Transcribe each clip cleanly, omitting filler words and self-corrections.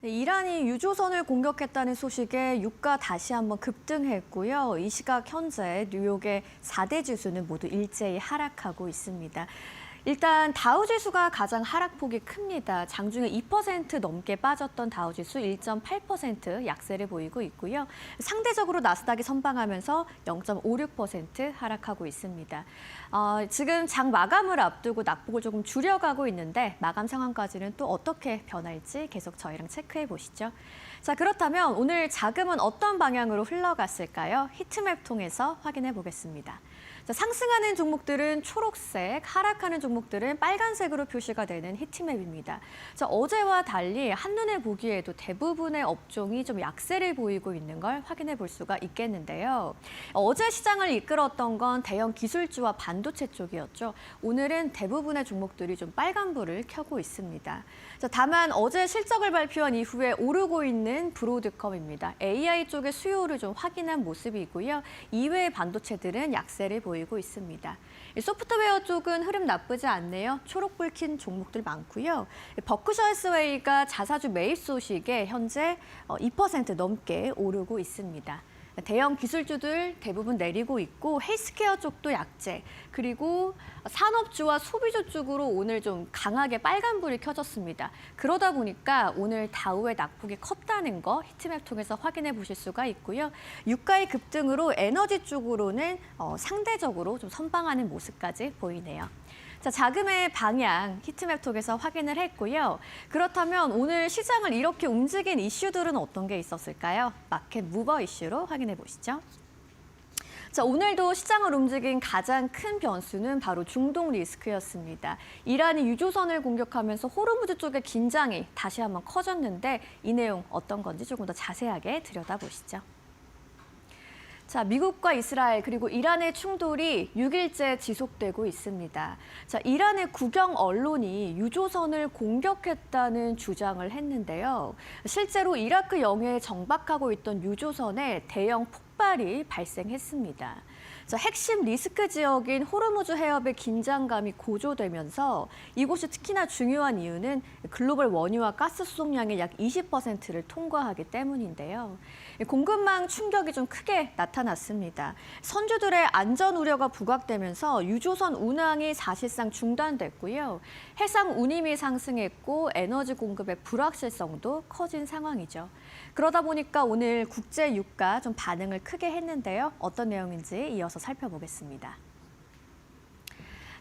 네, 이란이 유조선을 공격했다는 소식에 유가 다시 한번 급등했고요. 이 시각 현재 뉴욕의 4대 지수는 모두 일제히 하락하고 있습니다. 일단 다우지수가 가장 하락폭이 큽니다. 장중에 2% 넘게 빠졌던 다우지수 1.8% 약세를 보이고 있고요. 상대적으로 나스닥이 선방하면서 0.56% 하락하고 있습니다. 지금 장 마감을 앞두고 낙폭을 조금 줄여가고 있는데 마감 상황까지는 또 어떻게 변할지 계속 저희랑 체크해 보시죠. 자, 그렇다면 오늘 자금은 어떤 방향으로 흘러갔을까요? 히트맵 통해서 확인해 보겠습니다. 자, 상승하는 종목들은 초록색, 하락하는 종목들은 빨간색으로 표시가 되는 히트맵입니다. 자, 어제와 달리 한눈에 보기에도 대부분의 업종이 좀 약세를 보이고 있는 걸 확인해 볼 수가 있겠는데요. 어제 시장을 이끌었던 건 대형 기술주와 반도체 쪽이었죠. 오늘은 대부분의 종목들이 좀 빨간불을 켜고 있습니다. 자, 다만 어제 실적을 발표한 이후에 오르고 있는 브로드컴입니다. AI 쪽의 수요를 좀 확인한 모습이고요. 이외의 반도체들은 약세를 보이고 있습니다. 소프트웨어 쪽은 흐름 나쁘지 않네요. 초록불 킨 종목들 많고요. 버크셔 해스웨이가 자사주 매입 소식에 현재 2% 넘게 오르고 있습니다. 대형 기술주들 대부분 내리고 있고 헬스케어 쪽도 약재, 그리고 산업주와 소비주 쪽으로 오늘 좀 강하게 빨간불이 켜졌습니다. 그러다 보니까 오늘 다우의 낙폭이 컸다는 거 히트맵 통해서 확인해 보실 수가 있고요. 유가의 급등으로 에너지 쪽으로는 상대적으로 좀 선방하는 모습까지 보이네요. 자, 자금의 방향 히트맵 통해서 확인을 했고요. 그렇다면 오늘 시장을 이렇게 움직인 이슈들은 어떤 게 있었을까요? 마켓 무버 이슈로 확인해 보시죠. 자, 오늘도 시장을 움직인 가장 큰 변수는 바로 중동 리스크였습니다. 이란이 유조선을 공격하면서 호르무즈 쪽의 긴장이 다시 한번 커졌는데 이 내용 어떤 건지 조금 더 자세하게 들여다보시죠. 자, 미국과 이스라엘 그리고 이란의 충돌이 6일째 지속되고 있습니다. 자, 이란의 국영 언론이 유조선을 공격했다는 주장을 했는데요. 실제로 이라크 영해에 정박하고 있던 유조선에 대형 폭발이 발생했습니다. 자, 핵심 리스크 지역인 호르무즈 해협의 긴장감이 고조되면서 이곳이 특히나 중요한 이유는 글로벌 원유와 가스 수송량의 약 20%를 통과하기 때문인데요. 공급망 충격이 좀 크게 나타났습니다. 선주들의 안전 우려가 부각되면서 유조선 운항이 사실상 중단됐고요. 해상 운임이 상승했고 에너지 공급의 불확실성도 커진 상황이죠. 그러다 보니까 오늘 국제 유가 좀 반응을 크게 했는데요. 어떤 내용인지 이어서 살펴보겠습니다.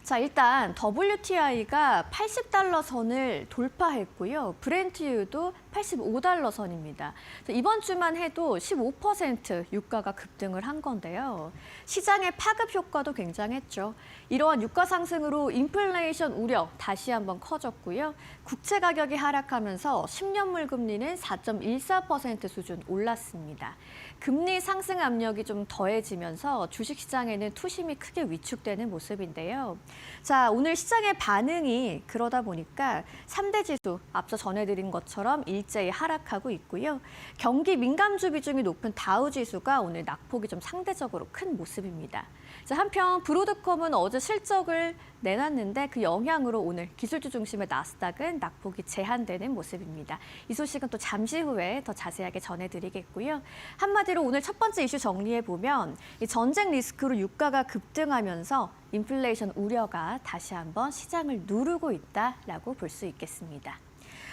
자, 일단 WTI가 80달러 선을 돌파했고요. 브렌트유도 85달러 선입니다. 이번 주만 해도 15% 유가가 급등을 한 건데요. 시장의 파급 효과도 굉장했죠. 이러한 유가 상승으로 인플레이션 우려 다시 한번 커졌고요. 국채 가격이 하락하면서 10년물 금리는 4.14% 수준 올랐습니다. 금리 상승 압력이 좀 더해지면서 주식시장에는 투심이 크게 위축되는 모습인데요. 자, 오늘 시장의 반응이 그러다 보니까 3대 지수 앞서 전해드린 것처럼 일제히 하락하고 있고요. 경기 민감주 비중이 높은 다우 지수가 오늘 낙폭이 좀 상대적으로 큰 모습입니다. 자, 한편 브로드컴은 어제 실적을 내놨는데 그 영향으로 오늘 기술주 중심의 나스닥은 낙폭이 제한되는 모습입니다. 이 소식은 또 잠시 후에 더 자세하게 전해드리겠고요. 한마디로 오늘 첫 번째 이슈 정리해보면 이 전쟁 리스크로 유가가 급등하면서 인플레이션 우려가 다시 한번 시장을 누르고 있다라고 볼 수 있겠습니다.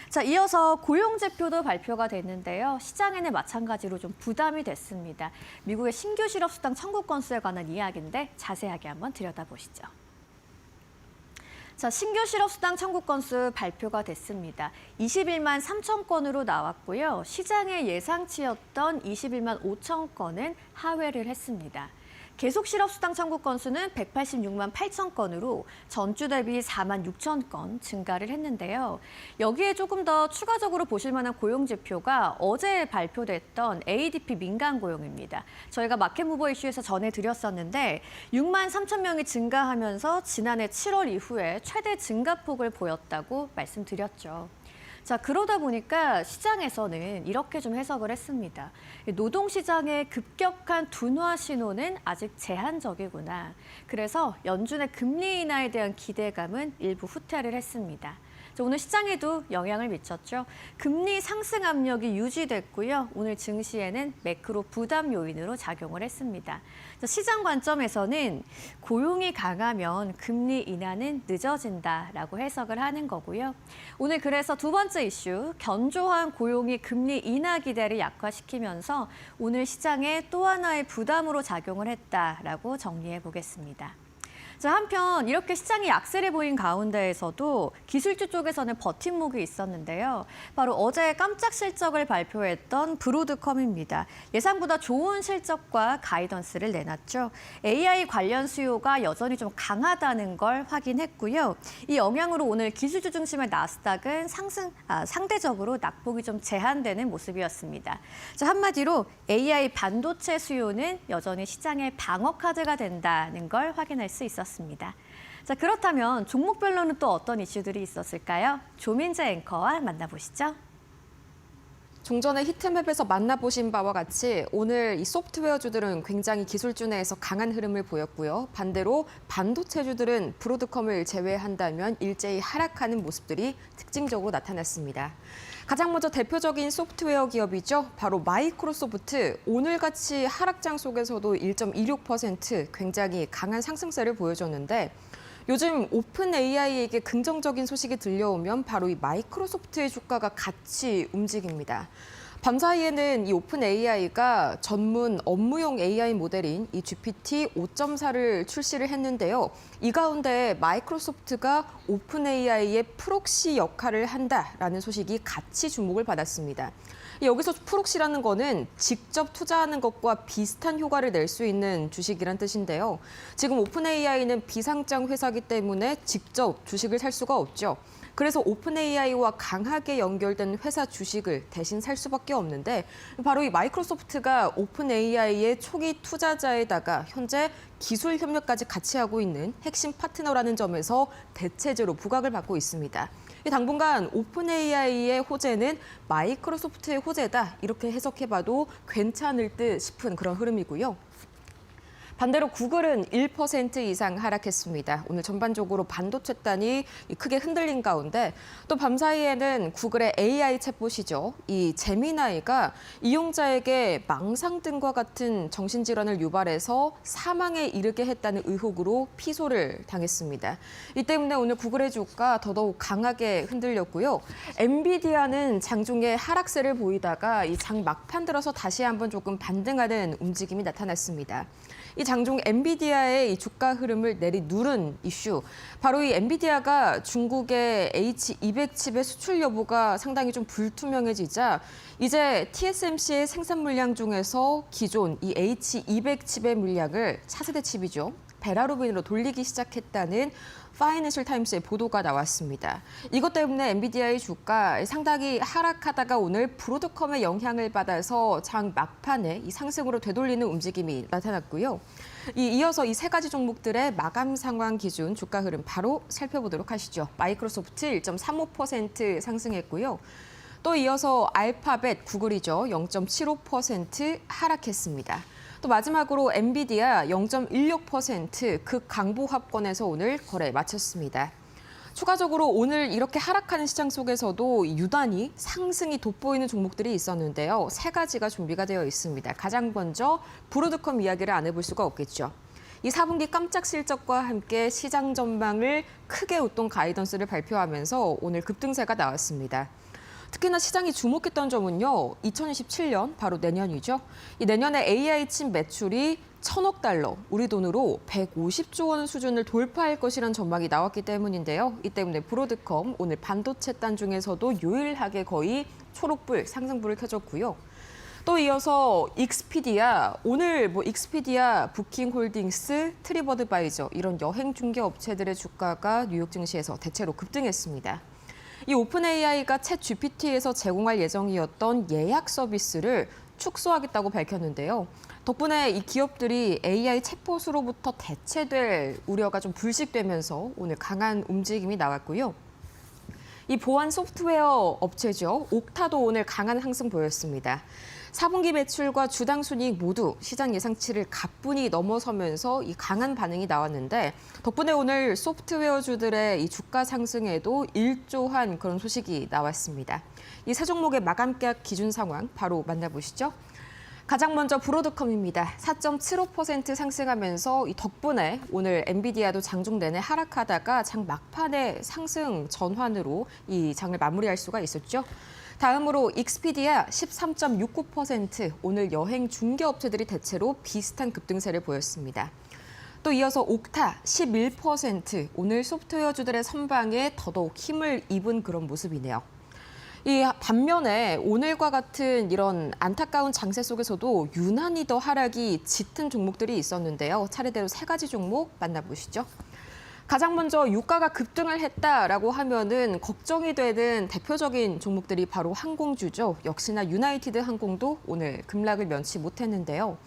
자, 이어서 고용지표도 발표가 됐는데요. 시장에는 마찬가지로 좀 부담이 됐습니다. 미국의 신규 실업수당 청구 건수에 관한 이야기인데 자세하게 한번 들여다보시죠. 자, 신규 실업수당 청구 건수 발표가 됐습니다. 21만 3천 건으로 나왔고요. 시장의 예상치였던 21만 5천 건은 하회를 했습니다. 계속 실업수당 청구 건수는 186만 8천 건으로 전주 대비 4만 6천 건 증가를 했는데요. 여기에 조금 더 추가적으로 보실 만한 고용지표가 어제 발표됐던 ADP 민간 고용입니다. 저희가 마켓무버 이슈에서 전해드렸었는데 6만 3천 명이 증가하면서 지난해 7월 이후에 최대 증가폭을 보였다고 말씀드렸죠. 자, 그러다 보니까 시장에서는 이렇게 좀 해석을 했습니다. 노동시장의 급격한 둔화 신호는 아직 제한적이구나. 그래서 연준의 금리 인하에 대한 기대감은 일부 후퇴를 했습니다. 자, 오늘 시장에도 영향을 미쳤죠. 금리 상승 압력이 유지됐고요. 오늘 증시에는 매크로 부담 요인으로 작용을 했습니다. 자, 시장 관점에서는 고용이 강하면 금리 인하는 늦어진다라고 해석을 하는 거고요. 오늘 그래서 두 번째 이슈, 견조한 고용이 금리 인하 기대를 약화시키면서 오늘 시장에 또 하나의 부담으로 작용을 했다라고 정리해 보겠습니다. 자, 한편 이렇게 시장이 약세를 보인 가운데에서도 기술주 쪽에서는 버팀목이 있었는데요. 바로 어제 깜짝 실적을 발표했던 브로드컴입니다. 예상보다 좋은 실적과 가이던스를 내놨죠. AI 관련 수요가 여전히 좀 강하다는 걸 확인했고요. 이 영향으로 오늘 기술주 중심의 나스닥은 상대적으로 낙폭이 좀 제한되는 모습이었습니다. 자, 한마디로 AI 반도체 수요는 여전히 시장의 방어 카드가 된다는 걸 확인할 수 있었습니다. 자, 그렇다면 종목별로는 또 어떤 이슈들이 있었을까요? 조민재 앵커와 만나보시죠. 종전의 히트맵에서 만나보신 바와 같이 오늘 이 소프트웨어주들은 굉장히 기술주 내에서 강한 흐름을 보였고요. 반대로 반도체주들은 브로드컴을 제외한다면 일제히 하락하는 모습들이 특징적으로 나타났습니다. 가장 먼저 대표적인 소프트웨어 기업이죠. 바로 마이크로소프트. 오늘같이 하락장 속에서도 1.26% 굉장히 강한 상승세를 보여줬는데 요즘 오픈 AI에게 긍정적인 소식이 들려오면 바로 이 마이크로소프트의 주가가 같이 움직입니다. 밤사이에는 이 오픈 AI가 전문 업무용 AI 모델인 이 GPT 5.4를 출시를 했는데요. 이 가운데 마이크로소프트가 오픈 AI의 프록시 역할을 한다라는 소식이 같이 주목을 받았습니다. 여기서 프록시라는 거는 직접 투자하는 것과 비슷한 효과를 낼 수 있는 주식이란 뜻인데요. 지금 오픈 AI는 비상장 회사이기 때문에 직접 주식을 살 수가 없죠. 그래서 오픈 AI와 강하게 연결된 회사 주식을 대신 살 수밖에 없는데 바로 이 마이크로소프트가 오픈 AI의 초기 투자자에다가 현재 기술 협력까지 같이 하고 있는 핵심 파트너라는 점에서 대체제로 부각을 받고 있습니다. 당분간 오픈 AI의 호재는 마이크로소프트의 호재다 이렇게 해석해봐도 괜찮을 듯 싶은 그런 흐름이고요. 반대로 구글은 1% 이상 하락했습니다. 오늘 전반적으로 반도체단이 크게 흔들린 가운데 또 밤사이에는 구글의 AI 챗봇이죠. 이 제미나이가 이용자에게 망상 등과 같은 정신질환을 유발해서 사망에 이르게 했다는 의혹으로 피소를 당했습니다. 이 때문에 오늘 구글의 주가 더더욱 강하게 흔들렸고요. 엔비디아는 장중에 하락세를 보이다가 이 장 막판 들어서 다시 한번 조금 반등하는 움직임이 나타났습니다. 이 장중 엔비디아의 이 주가 흐름을 내리누른 이슈, 바로 이 엔비디아가 중국의 H200 칩의 수출 여부가 상당히 좀 불투명해지자 이제 TSMC의 생산 물량 중에서 기존 이 H200 칩의 물량을 차세대 칩이죠. 베라루빈으로 돌리기 시작했다는 파이낸셜 타임스의 보도가 나왔습니다. 이것 때문에 엔비디아의 주가 상당히 하락하다가 오늘 브로드컴의 영향을 받아서 장 막판에 이 상승으로 되돌리는 움직임이 나타났고요. 이어서 이 세 가지 종목들의 마감 상황 기준 주가 흐름 바로 살펴보도록 하시죠. 마이크로소프트 1.35% 상승했고요. 또 이어서 알파벳 구글이죠. 0.75% 하락했습니다. 또 마지막으로 엔비디아 0.16% 극강보합권에서 오늘 거래 마쳤습니다. 추가적으로 오늘 이렇게 하락하는 시장 속에서도 유난히 상승이 돋보이는 종목들이 있었는데요. 세 가지가 준비가 되어 있습니다. 가장 먼저 브로드컴 이야기를 안 해볼 수가 없겠죠. 이 4분기 깜짝 실적과 함께 시장 전망을 크게 웃돈 가이던스를 발표하면서 오늘 급등세가 나왔습니다. 특히나 시장이 주목했던 점은요. 2027년, 바로 내년이죠. 이 내년에 AI 칩 매출이 1,000억 달러, 우리 돈으로 150조 원 수준을 돌파할 것이라는 전망이 나왔기 때문인데요. 이 때문에 브로드컴 오늘 반도체 단 중에서도 유일하게 거의 초록불, 상승불을 켜줬고요. 또 이어서 익스피디아, 오늘 익스피디아, 부킹홀딩스, 트립어드바이저 이런 여행 중개 업체들의 주가가 뉴욕 증시에서 대체로 급등했습니다. 이 오픈 AI가 챗 GPT에서 제공할 예정이었던 예약 서비스를 축소하겠다고 밝혔는데요. 덕분에 이 기업들이 AI 챗봇으로부터 대체될 우려가 좀 불식되면서 오늘 강한 움직임이 나왔고요. 이 보안 소프트웨어 업체죠. 옥타도 오늘 강한 상승 보였습니다. 4분기 매출과 주당 순이익 모두 시장 예상치를 가뿐히 넘어서면서 이 강한 반응이 나왔는데 덕분에 오늘 소프트웨어주들의 이 주가 상승에도 일조한 그런 소식이 나왔습니다. 이 세 종목의 마감가 기준 상황 바로 만나보시죠. 가장 먼저 브로드컴입니다. 4.75% 상승하면서 이 덕분에 오늘 엔비디아도 장중 내내 하락하다가 장 막판에 상승 전환으로 이 장을 마무리할 수가 있었죠. 다음으로 익스피디아 13.69%, 오늘 여행 중개업체들이 대체로 비슷한 급등세를 보였습니다. 또 이어서 옥타 11%, 오늘 소프트웨어주들의 선방에 더더욱 힘을 입은 그런 모습이네요. 이 반면에 오늘과 같은 이런 안타까운 장세 속에서도 유난히 더 하락이 짙은 종목들이 있었는데요. 차례대로 세 가지 종목 만나보시죠. 가장 먼저 유가가 급등을 했다라고 하면은 걱정이 되는 대표적인 종목들이 바로 항공주죠. 역시나 유나이티드 항공도 오늘 급락을 면치 못했는데요.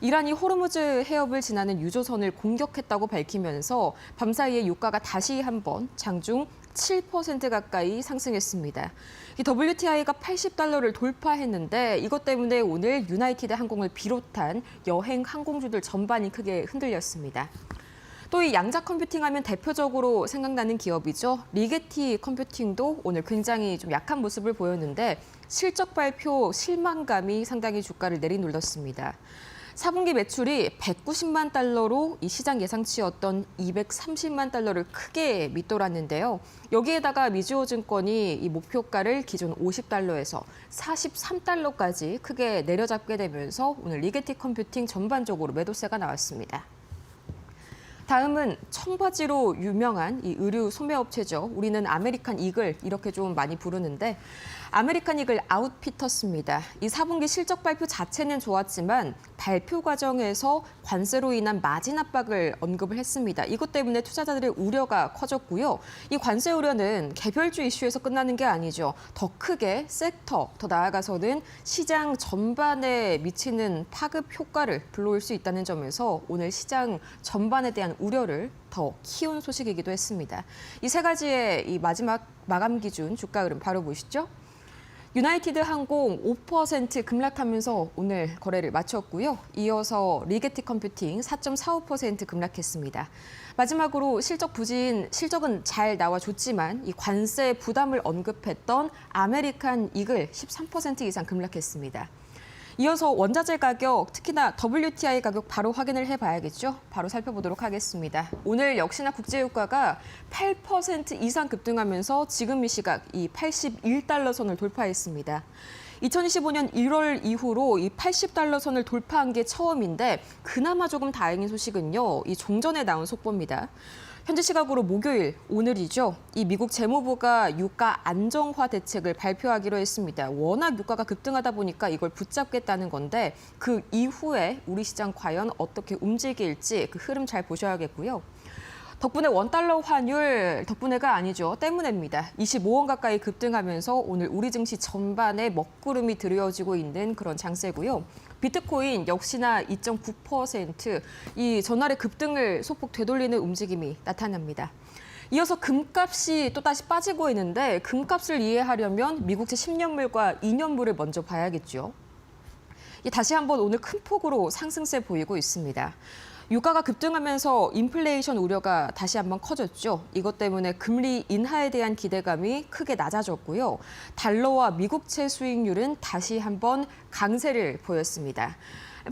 이란이 호르무즈 해협을 지나는 유조선을 공격했다고 밝히면서 밤사이에 유가가 다시 한번 장중 7% 가까이 상승했습니다. 이 WTI가 80달러를 돌파했는데 이것 때문에 오늘 유나이티드 항공을 비롯한 여행 항공주들 전반이 크게 흔들렸습니다. 또 이 양자 컴퓨팅 하면 대표적으로 생각나는 기업이죠. 리게티 컴퓨팅도 오늘 굉장히 좀 약한 모습을 보였는데 실적 발표 실망감이 상당히 주가를 내리놀렸습니다. 4분기 매출이 190만 달러로 이 시장 예상치였던 230만 달러를 크게 밑돌았는데요. 여기에다가 미즈호 증권이 이 목표가를 기존 50달러에서 43달러까지 크게 내려잡게 되면서 오늘 리게티 컴퓨팅 전반적으로 매도세가 나왔습니다. 다음은 청바지로 유명한 이 의류 소매업체죠. 우리는 아메리칸 이글 이렇게 좀 많이 부르는데 아메리칸 이글 아웃피터스입니다. 이 4분기 실적 발표 자체는 좋았지만 발표 과정에서 관세로 인한 마진 압박을 언급을 했습니다. 이것 때문에 투자자들의 우려가 커졌고요. 이 관세 우려는 개별주 이슈에서 끝나는 게 아니죠. 더 크게 섹터, 더 나아가서는 시장 전반에 미치는 파급 효과를 불러올 수 있다는 점에서 오늘 시장 전반에 대한 우려를 더 키운 소식이기도 했습니다. 이 세 가지의 이 마지막 마감 기준 주가 흐름 바로 보시죠. 유나이티드 항공 5% 급락하면서 오늘 거래를 마쳤고요. 이어서 리게티 컴퓨팅 4.45% 급락했습니다. 마지막으로 실적은 잘 나와줬지만 이 관세 부담을 언급했던 아메리칸 이글 13% 이상 급락했습니다. 이어서 원자재 가격, 특히나 WTI 가격 바로 확인을 해봐야겠죠. 바로 살펴보도록 하겠습니다. 오늘 역시나 국제유가가 8% 이상 급등하면서 지금 이 시각 이 81달러 선을 돌파했습니다. 2025년 1월 이후로 이 80달러 선을 돌파한 게 처음인데 그나마 조금 다행인 소식은요. 이 종전에 나온 속보입니다. 현지 시각으로 목요일, 오늘이죠. 이 미국 재무부가 유가 안정화 대책을 발표하기로 했습니다. 워낙 유가가 급등하다 보니까 이걸 붙잡겠다는 건데 그 이후에 우리 시장 과연 어떻게 움직일지 그 흐름 잘 보셔야겠고요. 덕분에 원달러 환율, 덕분에가 아니죠. 때문에입니다. 25원 가까이 급등하면서 오늘 우리 증시 전반에 먹구름이 드리워지고 있는 그런 장세고요. 비트코인 역시나 2.9%, 이 전날의 급등을 소폭 되돌리는 움직임이 나타납니다. 이어서 금값이 또다시 빠지고 있는데 금값을 이해하려면 미국채 10년물과 2년물을 먼저 봐야겠죠. 다시 한번 오늘 큰 폭으로 상승세 보이고 있습니다. 유가가 급등하면서 인플레이션 우려가 다시 한번 커졌죠. 이것 때문에 금리 인하에 대한 기대감이 크게 낮아졌고요. 달러와 미국채 수익률은 다시 한번 강세를 보였습니다.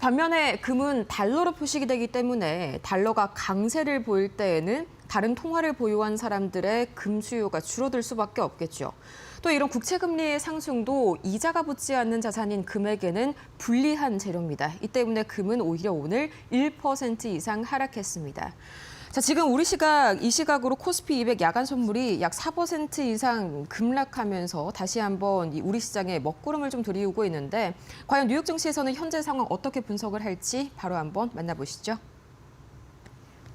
반면에 금은 달러로 표식이 되기 때문에 달러가 강세를 보일 때에는 다른 통화를 보유한 사람들의 금 수요가 줄어들 수밖에 없겠죠. 또 이런 국채금리의 상승도 이자가 붙지 않는 자산인 금에게는 불리한 재료입니다. 이 때문에 금은 오히려 오늘 1% 이상 하락했습니다. 자, 지금 우리 시각, 이 시각으로 코스피 200 야간 선물이 약 4% 이상 급락하면서 다시 한번 우리 시장에 먹구름을 좀 들이우고 있는데 과연 뉴욕 증시에서는 현재 상황 어떻게 분석을 할지 바로 한번 만나보시죠.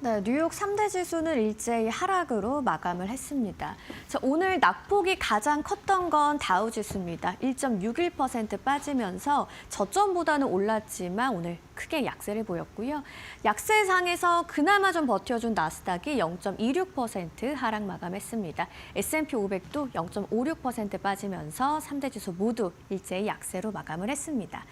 네, 뉴욕 3대 지수는 일제히 하락으로 마감을 했습니다. 자, 오늘 낙폭이 가장 컸던 건 다우지수입니다. 1.61% 빠지면서 저점보다는 올랐지만 오늘 크게 약세를 보였고요. 약세상에서 그나마 좀 버텨준 나스닥이 0.26% 하락 마감했습니다. S&P 500도 0.56% 빠지면서 3대 지수 모두 일제히 약세로 마감을 했습니다.